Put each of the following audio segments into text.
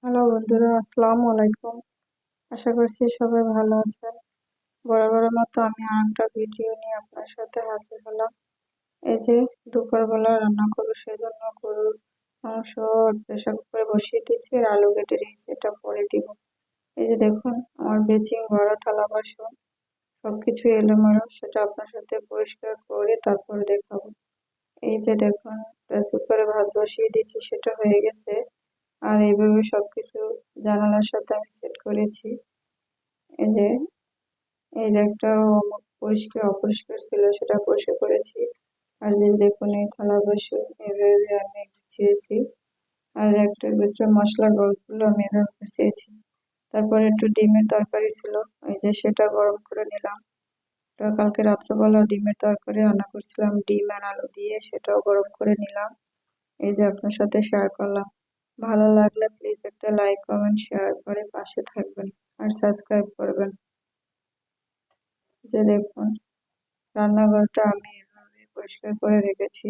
Hello বন্ধুরা, আসসালামু আলাইকুম। আশা করছি সবাই ভালো আছেন। বরাবরের মতো আমি আরেকটা ভিডিও নিয়ে আপনার সাথে হাজির হলাম। এই যে দুপুরবেলা রান্না করবো, সেজন্য গরুর মাংস প্রেসার কুকারে বসিয়ে দিয়েছি আর আলু কেটে রেখেছি, এটা পরে দিব। এই যে দেখুন, আমার বেচিং ভরা থালা বাসন সবকিছু এলোমেলো, সেটা আপনার সাথে পরিষ্কার করে তারপর দেখাবো। এই যে দেখুন, প্রেসার কুকারে ভাত বসিয়ে দিয়েছি, সেটা হয়ে গেছে। আর এইভাবে সবকিছু জানালার সাথে আমি সেট করেছি। এই যে এই র্যাকটাও পরিষ্কার অপরিষ্কার ছিল, সেটা পরিষ্কার করেছি। আর যে দেখুন, এই থালা বাসন এভাবে আমি গুছিয়েছি। আর র্যাকটার ভিতরে মশলার বক্সগুলো আমি এভাবে গুছিয়েছি। তারপরে একটু ডিমের তরকারি ছিল, এই যে সেটা গরম করে নিলাম। তো কালকে রাত্রেবেলা ডিমের তরকারি রান্না করছিলাম, ডিম আর আলু দিয়ে, সেটাও গরম করে নিলাম। এই যে আপনার সাথে শেয়ার করলাম। ভালো লাগলে প্লিজ একটা লাইক কমেন্ট শেয়ার করে পাশে থাকবেন আর সাবস্ক্রাইব করবেন। যে দেখুন, রান্নাঘরটা আমি এভাবে পরিষ্কার করে রেখেছি।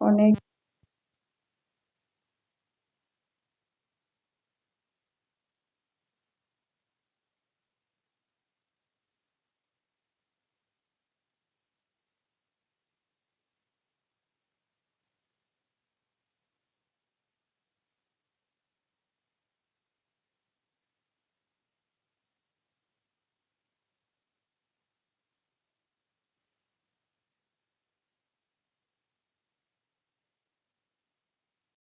অনেক